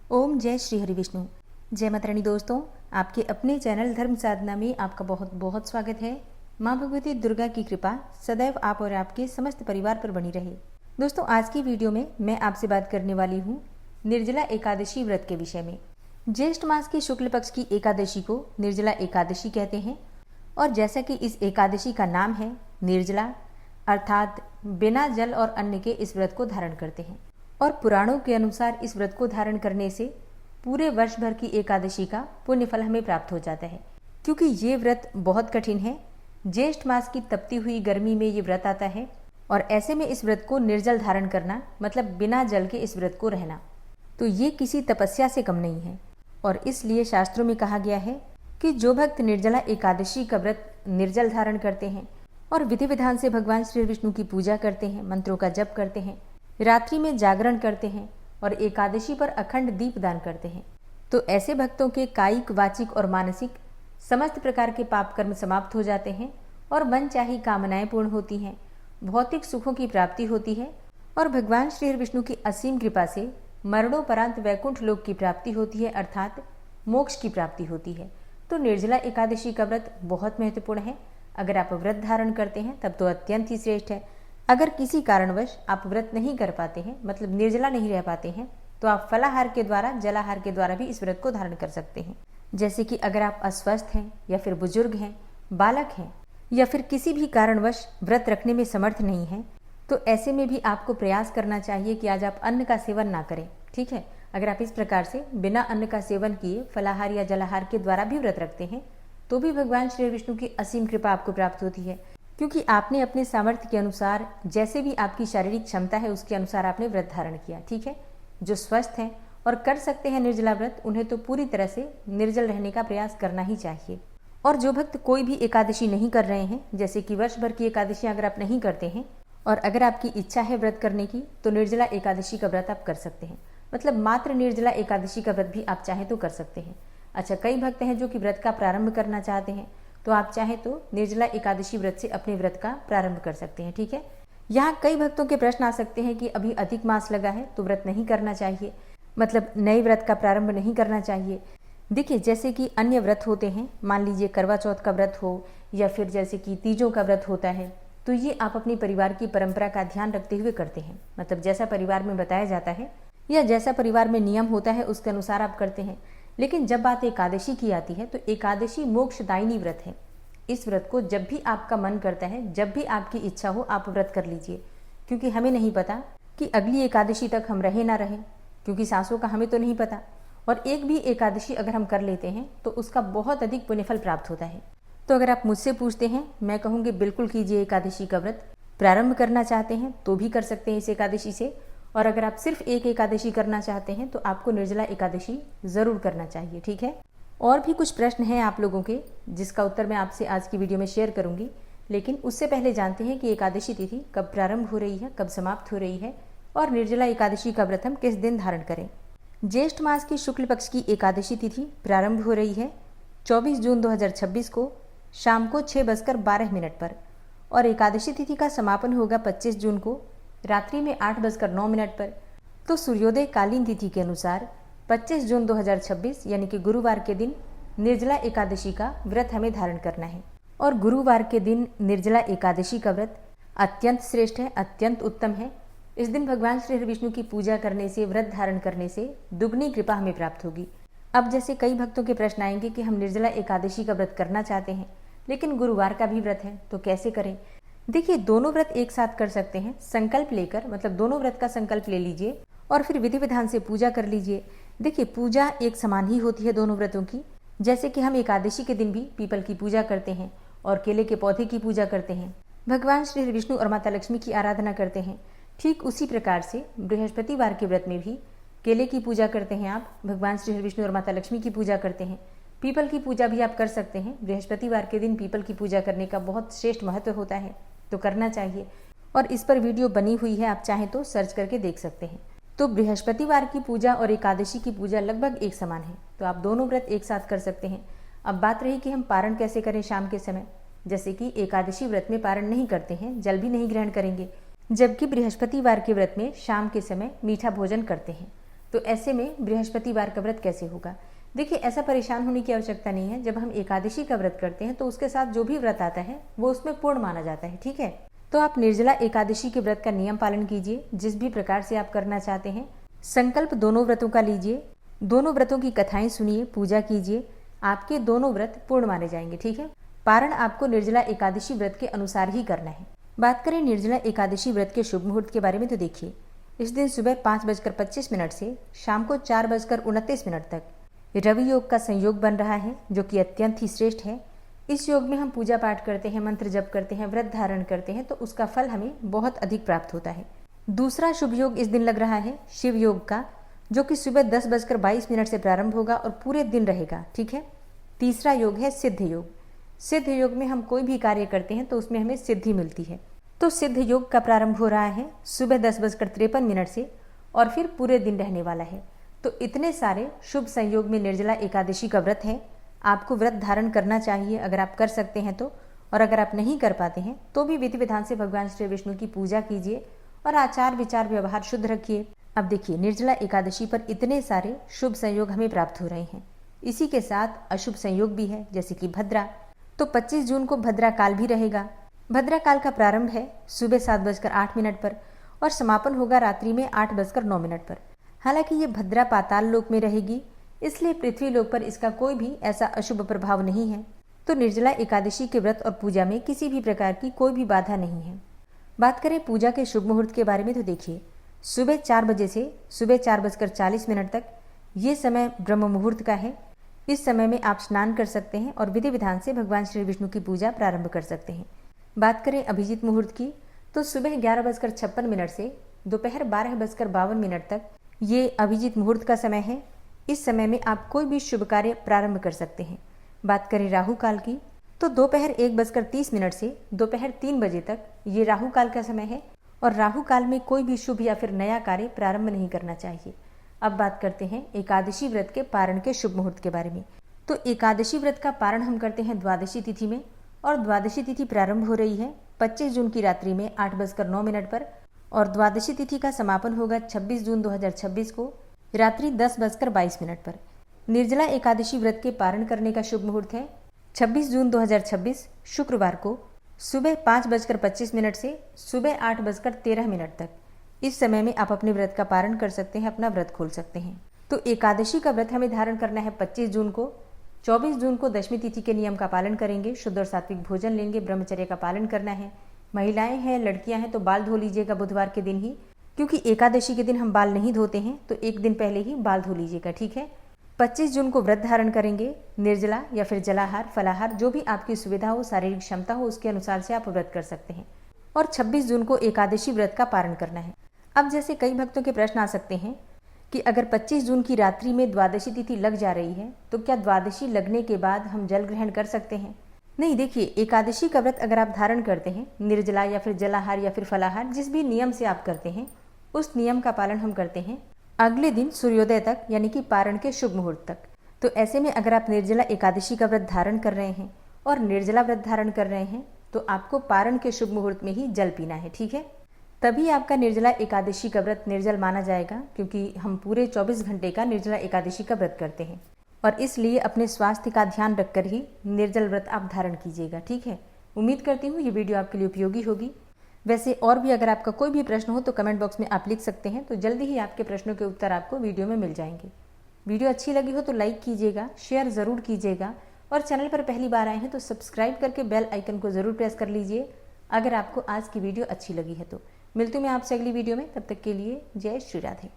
ओम जय श्री हरि विष्णु। जय माता रानी। दोस्तों, आपके अपने चैनल धर्म साधना में आपका बहुत बहुत स्वागत है। माँ भगवती दुर्गा की कृपा सदैव आप और आपके समस्त परिवार पर बनी रहे। दोस्तों, आज की वीडियो में मैं आपसे बात करने वाली हूँ निर्जला एकादशी व्रत के विषय में। ज्येष्ठ मास की शुक्ल पक्ष की एकादशी को निर्जला एकादशी कहते हैं और जैसा कि इस एकादशी का नाम है निर्जला, अर्थात बिना जल और अन्न के इस व्रत को धारण करते हैं। और पुराणों के अनुसार इस व्रत को धारण करने से पूरे वर्ष भर की एकादशी का पुण्य फल हमें प्राप्त हो जाता है, क्योंकि ये व्रत बहुत कठिन है। ज्येष्ठ मास की तपती हुई गर्मी में ये व्रत आता है और ऐसे में इस व्रत को निर्जल धारण करना मतलब बिना जल के इस व्रत को रहना, तो ये किसी तपस्या से कम नहीं है। और इसलिए शास्त्रों में कहा गया है कि जो भक्त निर्जला एकादशी का व्रत निर्जल धारण करते हैं और विधि विधान से भगवान श्री विष्णु की पूजा करते हैं, मंत्रों का जप करते हैं, रात्रि में जागरण करते हैं और एकादशी पर अखंड दीप दान करते हैं, तो ऐसे भक्तों के कायिक, वाचिक और मानसिक समस्त प्रकार के पाप कर्म समाप्त हो जाते हैं और मन चाही कामनाएं पूर्ण होती हैं, भौतिक सुखों की प्राप्ति होती है और भगवान श्री विष्णु की असीम कृपा से मरणोपरांत वैकुंठ लोक की प्राप्ति होती है, अर्थात मोक्ष की प्राप्ति होती है। तो निर्जला एकादशी का व्रत बहुत महत्वपूर्ण है। अगर आप व्रत धारण करते हैं तब तो अत्यंत ही श्रेष्ठ है। अगर किसी कारणवश आप व्रत नहीं कर पाते हैं, मतलब निर्जला नहीं रह पाते हैं, तो आप फलाहार के द्वारा, जलाहार के द्वारा भी इस व्रत को धारण कर सकते हैं। जैसे कि अगर आप अस्वस्थ हैं या फिर बुजुर्ग हैं, बालक हैं या फिर किसी भी कारणवश व्रत रखने में समर्थ नहीं है, तो ऐसे में भी आपको प्रयास करना चाहिए कि आज आप अन्न का सेवन ना करें। ठीक है, अगर आप इस प्रकार से बिना अन्न का सेवन किए फलाहार या जलाहार के द्वारा भी व्रत रखते हैं तो भी भगवान श्री विष्णु की असीम कृपा आपको प्राप्त होती है, क्योंकि आपने अपने सामर्थ्य के अनुसार, जैसे भी आपकी शारीरिक क्षमता है उसके अनुसार आपने व्रत धारण किया। ठीक है, जो स्वस्थ हैं और कर सकते हैं निर्जला व्रत, उन्हें तो पूरी तरह से निर्जल रहने का प्रयास करना ही चाहिए। और जो भक्त कोई भी एकादशी नहीं कर रहे हैं, जैसे कि वर्ष भर की एकादशी अगर आप नहीं करते हैं और अगर आपकी इच्छा है व्रत करने की, तो निर्जला एकादशी का व्रत आप कर सकते हैं। मतलब मात्र निर्जला एकादशी का व्रत भी आप चाहें तो कर सकते हैं। अच्छा, कई भक्त हैं जो कि व्रत का प्रारंभ करना चाहते हैं, तो आप चाहें तो निर्जला एकादशी व्रत से अपने व्रत का प्रारंभ कर सकते हैं। ठीक है, यहाँ कई भक्तों के प्रश्न आ सकते हैं कि अभी अधिक मास लगा है तो व्रत नहीं करना चाहिए, मतलब नए व्रत का प्रारंभ नहीं करना चाहिए। देखिए, जैसे कि अन्य व्रत होते हैं, मान लीजिए करवा चौथ का व्रत हो या फिर जैसे कि तीजों का व्रत होता है, तो ये आप अपनी परिवार की परंपरा का ध्यान रखते हुए करते हैं। मतलब जैसा परिवार में बताया जाता है या जैसा परिवार में नियम होता है उसके अनुसार आप करते हैं। लेकिन जब बात एकादशी की आती है तो एकादशी मोक्षदायिनी व्रत है। इस व्रत को जब भी आपका मन करता है, जब भी आपकी इच्छा हो, आप व्रत कर लीजिए, क्योंकि हमें नहीं पता कि अगली एकादशी तक हम रहे ना रहें, क्योंकि सांसों का हमें तो नहीं पता। और एक भी एकादशी अगर हम कर लेते हैं तो उसका बहुत अधिक पुण्यफल प्राप्त होता है। तो अगर आप मुझसे पूछते हैं, मैं कहूँगी बिल्कुल कीजिए एकादशी का व्रत। प्रारंभ करना चाहते हैं तो भी कर सकते हैं इस एकादशी से, और अगर आप सिर्फ एक एकादशी करना चाहते हैं तो आपको निर्जला एकादशी जरूर करना चाहिए। ठीक है, और भी कुछ प्रश्न हैं आप लोगों के, जिसका उत्तर मैं आपसे आज की वीडियो में शेयर करूंगी। लेकिन उससे पहले जानते हैं कि एकादशी तिथि कब प्रारंभ हो रही है, कब समाप्त हो रही है और निर्जला एकादशी का व्रत हम किस दिन धारण करें। ज्येष्ठ मास की शुक्ल पक्ष की एकादशी तिथि प्रारंभ हो रही है 24 जून 2026 को शाम को 6:12 पर और एकादशी तिथि का समापन होगा 25 जून को रात्रि में 8:09 पर। तो सूर्योदय कालीन तिथि के अनुसार 25 जून 2026 यानी कि गुरुवार के दिन निर्जला एकादशी का व्रत हमें धारण करना है। और गुरुवार के दिन निर्जला एकादशी का व्रत अत्यंत श्रेष्ठ है, अत्यंत उत्तम है। इस दिन भगवान श्री विष्णु की पूजा करने से, व्रत धारण करने से दुगनी कृपा हमें प्राप्त होगी। अब जैसे कई भक्तों के प्रश्न आएंगे कि हम निर्जला एकादशी का व्रत करना चाहते हैं लेकिन गुरुवार का भी व्रत है, तो कैसे करें। देखिए, दोनों व्रत एक साथ कर सकते हैं। संकल्प लेकर, मतलब दोनों व्रत का संकल्प ले लीजिए और फिर विधि विधान से पूजा कर लीजिए। देखिए, पूजा एक समान ही होती है दोनों व्रतों की। जैसे कि हम एकादशी के दिन भी पीपल की पूजा करते हैं और केले के पौधे की पूजा करते हैं, भगवान श्री विष्णु और माता लक्ष्मी की आराधना करते हैं, ठीक उसी प्रकार से बृहस्पतिवार के व्रत में भी केले की पूजा करते हैं आप, भगवान श्री विष्णु और माता लक्ष्मी की पूजा करते हैं। पीपल की पूजा भी आप कर सकते हैं। बृहस्पतिवार के दिन पीपल की पूजा करने का बहुत श्रेष्ठ महत्व होता है, तो करना चाहिए। और इस पर वीडियो बनी हुई है, आप चाहें तो सर्च करके देख सकते हैं। तो बृहस्पतिवार की पूजा और एकादशी की पूजा लगभग एक समान है, तो आप दोनों व्रत एक साथ कर सकते हैं। अब बात रही कि हम पारण कैसे करें शाम के समय। जैसे कि एकादशी व्रत में पारण नहीं करते हैं, जल भी नहीं ग्रहण करेंगे, जबकि बृहस्पतिवार के व्रत में शाम के समय मीठा भोजन करते हैं। तो ऐसे में बृहस्पतिवार का व्रत कैसे होगा? देखिए, ऐसा परेशान होने की आवश्यकता नहीं है। जब हम एकादशी का व्रत करते हैं तो उसके साथ जो भी व्रत आता है वो उसमें पूर्ण माना जाता है, ठीक है। तो आप निर्जला एकादशी के व्रत का नियम पालन कीजिए, जिस भी प्रकार से आप करना चाहते हैं। संकल्प दोनों व्रतों का लीजिए, दोनों व्रतों की कथाएं सुनिए, पूजा कीजिए, आपके दोनों व्रत पूर्ण माने जाएंगे, ठीक है। पारण आपको निर्जला एकादशी व्रत के अनुसार ही करना है। बात करें निर्जला एकादशी व्रत के शुभ मुहूर्त के बारे में, तो देखिए, इस दिन सुबह 5:25 से शाम को 4:29 तक रवि योग का संयोग बन रहा है, जो कि अत्यंत ही श्रेष्ठ है। इस योग में हम पूजा पाठ करते हैं, मंत्र जप करते हैं, व्रत धारण करते हैं, तो उसका फल हमें बहुत अधिक प्राप्त होता है। दूसरा शुभ योग इस दिन लग रहा है शिव योग का, जो कि सुबह 10:22 से प्रारंभ होगा और पूरे दिन रहेगा, ठीक है। तीसरा योग है सिद्ध योग। सिद्ध योग में हम कोई भी कार्य करते हैं तो उसमें हमें सिद्धि मिलती है। तो सिद्ध योग का प्रारंभ हो रहा है सुबह 10:53 से और फिर पूरे दिन रहने वाला है। तो इतने सारे शुभ संयोग में निर्जला एकादशी का व्रत है। आपको व्रत धारण करना चाहिए अगर आप कर सकते हैं तो, और अगर आप नहीं कर पाते हैं तो भी विधि विधान से भगवान श्री विष्णु की पूजा कीजिए और आचार विचार व्यवहार शुद्ध रखिए। अब देखिए, निर्जला एकादशी पर इतने सारे शुभ संयोग हमें प्राप्त हो रहे हैं। इसी के साथ अशुभ संयोग भी है, जैसे कि भद्रा। तो 25 जून को भद्रा काल भी रहेगा। भद्रा काल का प्रारंभ है सुबह 7:08 पर और समापन होगा रात्रि में 8:09 पर। हालांकि ये भद्रा पाताल लोक में रहेगी, इसलिए पृथ्वी लोक पर इसका कोई भी ऐसा अशुभ प्रभाव नहीं है। तो निर्जला एकादशी के व्रत और पूजा में किसी भी प्रकार की कोई भी बाधा नहीं है। बात करें पूजा के शुभ मुहूर्त के बारे में, तो देखिए, सुबह 4 बजे से सुबह 4:40 तक ये समय ब्रह्म मुहूर्त का है। इस समय में आप स्नान कर सकते हैं और विधि विधान से भगवान श्री विष्णु की पूजा प्रारंभ कर सकते हैं। बात करें अभिजीत मुहूर्त की, तो सुबह 11:56 से दोपहर 12:52 तक ये अभिजीत मुहूर्त का समय है। इस समय में आप कोई भी शुभ कार्य प्रारंभ कर सकते हैं। बात करें राहु काल की, तो दोपहर 1:30 से दोपहर 3 बजे तक ये राहु काल का समय है और राहु काल में कोई भी शुभ या फिर नया कार्य प्रारंभ नहीं करना चाहिए। अब बात करते हैं एकादशी व्रत के पारण के शुभ मुहूर्त के बारे में। तो एकादशी व्रत का पारण हम करते हैं द्वादशी तिथि में, और द्वादशी तिथि प्रारंभ हो रही है 25 जून की रात्रि में 8:09 पर और द्वादशी तिथि का समापन होगा 26 जून 2026 को रात्रि 10:22 पर। निर्जला एकादशी व्रत के पारण करने का शुभ मुहूर्त है 26 जून 2026 शुक्रवार को सुबह 5:25 से सुबह 8:13 तक। इस समय में आप अपने व्रत का पारण कर सकते हैं, अपना व्रत खोल सकते हैं। तो एकादशी का व्रत हमें धारण करना है 25 जून को। 24 जून को दशमी तिथि के नियम का पालन करेंगे, शुद्ध और सात्विक भोजन लेंगे, ब्रह्मचर्य का पालन करना है। महिलाएं हैं, लड़कियां हैं तो बाल धो लीजिएगा बुधवार के दिन ही, क्योंकि एकादशी के दिन हम बाल नहीं धोते हैं, तो एक दिन पहले ही बाल धो लीजिएगा, ठीक है। 25 जून को व्रत धारण करेंगे, निर्जला या फिर जलाहार, फलाहार, जो भी आपकी सुविधा हो, शारीरिक क्षमता हो, उसके अनुसार से आप व्रत कर सकते हैं। और 26 जून को एकादशी व्रत का पारण करना है। अब जैसे कई भक्तों के प्रश्न आ सकते हैं कि अगर 25 जून की रात्रि में द्वादशी तिथि लग जा रही है तो क्या द्वादशी लगने के बाद हम जल ग्रहण कर सकते हैं? नहीं, देखिए, एकादशी का व्रत अगर आप धारण करते हैं, निर्जला या फिर जलाहार या फिर फलाहार, जिस भी नियम से आप करते हैं, उस नियम का पालन हम करते हैं अगले दिन सूर्योदय तक, यानी कि पारण के शुभ मुहूर्त तक। तो ऐसे में अगर आप निर्जला एकादशी का व्रत धारण कर रहे हैं और निर्जला व्रत धारण कर रहे हैं तो आपको पारण के शुभ मुहूर्त में ही जल पीना है, ठीक है। तभी आपका निर्जला एकादशी का व्रत निर्जल माना जाएगा, क्योंकि हम पूरे 24 घंटे का निर्जला एकादशी का व्रत करते हैं और इसलिए अपने स्वास्थ्य का ध्यान रखकर ही निर्जल व्रत आप धारण कीजिएगा, ठीक है। उम्मीद करती हूँ ये वीडियो आपके लिए उपयोगी होगी। वैसे और भी अगर आपका कोई भी प्रश्न हो तो कमेंट बॉक्स में आप लिख सकते हैं, तो जल्दी ही आपके प्रश्नों के उत्तर आपको वीडियो में मिल जाएंगे। वीडियो अच्छी लगी हो तो लाइक कीजिएगा, शेयर ज़रूर कीजिएगा और चैनल पर पहली बार आए हैं तो सब्सक्राइब करके बेल आइकन को ज़रूर प्रेस कर लीजिए अगर आपको आज की वीडियो अच्छी लगी है तो। मिलती हूँ मैं आपसे अगली वीडियो में, तब तक के लिए जय श्री राधे।